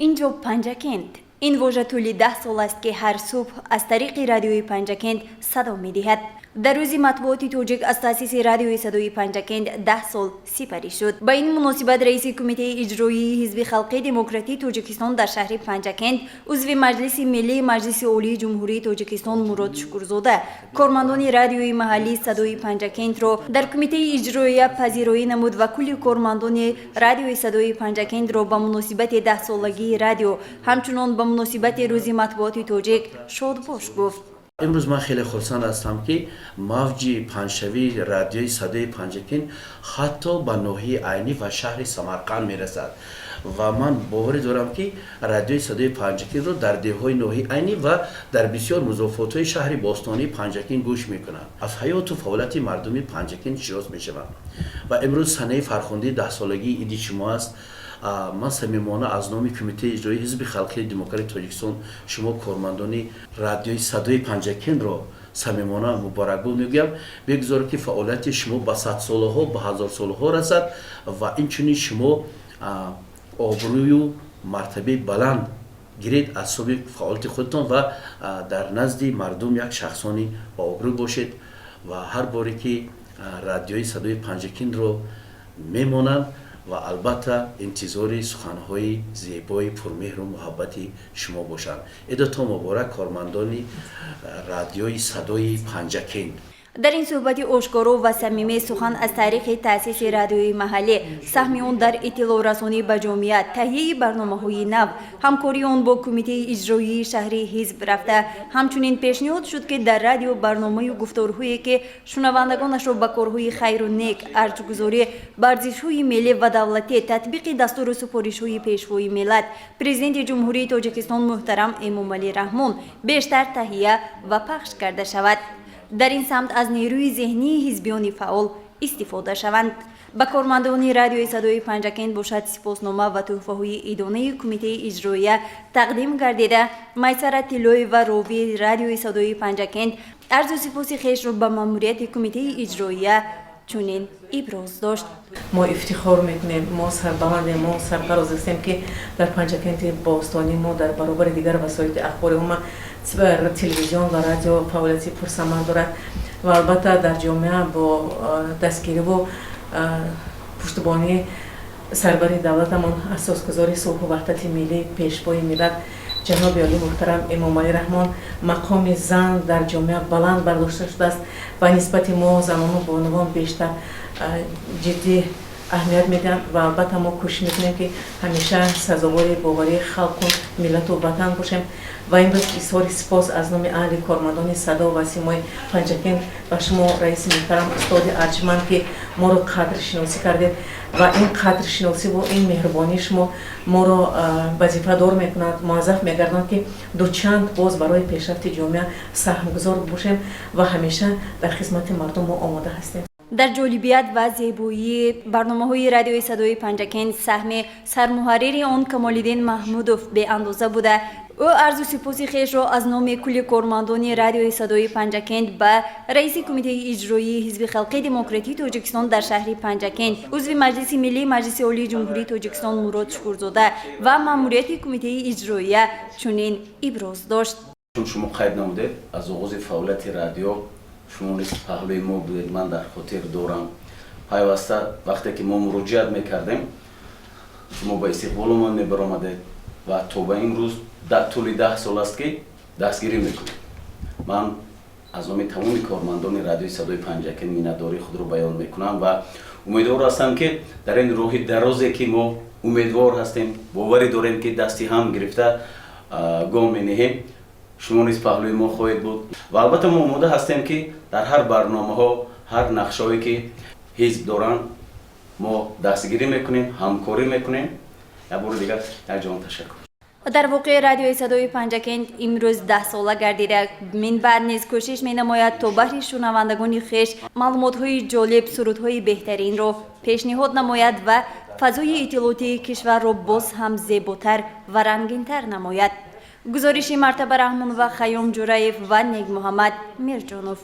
اینجا پنجکند. این واژه طولی 10 سال است که هر صبح از طریق رادیوی پنجکند صدا می‌دهد. در روز مطبوعات توجیک از تأسیس رادیوی صدای پنجکند 10 سال سپری شد. با این مناسبت رئیس کمیته اجرایی حزب خلق دموکراتی تاجیکستان در شهر پنجکند، عضو مجلس ملی مجلس عالی جمهوری تاجیکستان مراد شکرزاده، کارمندان رادیوی محلی صدای پنجکند را در کمیته اجرایی پذیرایی نمود و کل کارمندان رادیوی صدای پنجکند را با مناسبت 10 سالگی رادیو همچنان با مناسبت روز مطبوعات توجیک شادباش گفت. امروز من خیلی خرسند هستم که موج پنجشوی رادیوی صدای پنجکند حتی به ناحیه عینی و شهر سمرقند میرسد و من باوری دارم که رادیوی صدای پنجکند رو در دههای ناحیه عینی و در بسیار مضافات شهر باستانی پنجکند گوش میکنند. از حیات و فعالیت مردمی پنجکند شناس میشوند و امروز سنه فرخنده 10 سالگی عید شما است. من صمیمانه از نام کمیته اجرایی حزب خلق دموکراتی تاجیکستان شما کارمندان رادیوی صدای پنجکند را صمیمانه مبارکباد میگویم. بگذار که فعالیت شما به 100 سالها به 1000 سالها رسد و اینچنین شما آبروی و مرتبه بلند گیرید از سوی فعالیت خودتان و در نزد مردم یک شخصانی با آبرو باشید و هر باری که رادیوی صدای پنجکند رو میمانم و البته انتظار سخنهای زیبای پرمهر و محبتی شما باشند. عیدتان مبارک کارمندان رادیوی صدای پنجکند. در این صحبت آشکارا و صمیمی سخن از تاریخ تأسیس رادیوی محلی، سهم آن در اطلاع رسانی به جامعه، تهیه برنامه‌های نو، همکاری آن با کمیته اجرایی شهری حزب رفته، همچنین پیشنهاد شد که در رادیو برنامه و گفتارهایی که شنوندگانش را به کارهای خیر و نیک، ارزش‌گذاری ارزش‌های ملی و دولتی، تطبیق دستور و سفارش‌های پیشوای ملت، پرزیدنت جمهوری تاجیکستان محترم امامعلی رحمان بیشتر تهیه و پخش کرده شود. در این سمت از نیروی ذهنی حزبیان فعال استفاده شوند. به کارمندان رادیوی صدای پنجکند باشد سپاسنامه و تحفه‌های عیدانه کمیته اجرایی تقدیم گردیده. میسر طلایی و راوی رادیوی صدای پنجکند عرض و سپاس خویش را به ماموریت کمیته اجرایی چنین ابراز داشت. ما افتخار میکنیم، ما سربلند، ما سرفراز هستیم که در پنجکند باستانی ما در برابر دیگر وسایل اخباری ما تلویزیون و رادیو فعالیت پرثمر دارد و البته در جامعه با دستگیری و پشتیبانی سربری دولتمان اساسگذار صلح و وحدت ملی پیشوای ملت جناب عالی محترم امامعلی رحمان مقام زن در جامعه بلند برداشته شده است و نسبت ما زنان و بانوان بیشتر جدی اهمیت میدن و البته ما کوشش میکنیم که همیشه سزاوار باوری خلق و ملت و وطن باشیم و امروز اظهار سپاس از نام اهل کارمندان صدا و سیمای پنجکند و شما رئیس محترم استاد ارجمند که ما رو قدر شناسی کردید و این قدر شناسی و این مهربانی شما ما رو وظیفه دار میکند، موظف میگردند که دوچند باز برای پیشرفت جامعه سهمگذار باشیم و همیشه در خدمت مردم ما آماده هستیم. در جالبیت و زیبایی برنامه‌های رادیوی صدای پنجکند سهم سرمحرر آن کمال‌الدین محمودوف به اندازه بوده. او عرض و سپاس خویش را از نام کل کارمندان رادیوی صدای پنجکند به رئیس کمیته اجرایی حزب خلق دموکراتی تاجیکستان در شهر پنجکند، عضو مجلس ملی مجلس عالی جمهوری تاجیکستان مراد شکرزاده و ماموریت کمیته اجرایی چنین ابراز داشت. چون شما قید نموده از آغاز فعالیت رادیو شما نیست پهلوی ما بودید. من در خاطر دارم پیوسته وقتی که ما مراجعت میکردیم شما با استقبال ما میبرآمدید و تا به این روز در طول 10 سال است که دستگیری میکنید. من از نام تمام کارمندان رادیوی صدای پنجکند میnnتداری خود رو بیان میکنم و امیدوار هستم که در این راه درازی که ما امیدوار هستیم باوری داریم که دستی هم گرفته گام می‌نهیم شما نیز پهلوی ما خواهید بود و البته ما آماده هستیم که در هر برنامه ها هر نقشه‌ای که حزب دارن ما دستگیری میکنیم، همکاری میکنیم. یک بار دیگر یک جان تشکر. در واقع رادیوی صدای پنجکند امروز 10 ساله گردیده. من بعد نیز کوشش می‌نماید تا بهر شنوندگان خویش معلومات‌های جالب، سرودهای بهترین را پیشنهاد نماید و فضای اطلاعاتی کشور را باز هم زیباتر و رنگین‌تر نماید. گزارش مرتبه رحمان و خیام جورایف و نیک محمد میرجانوف.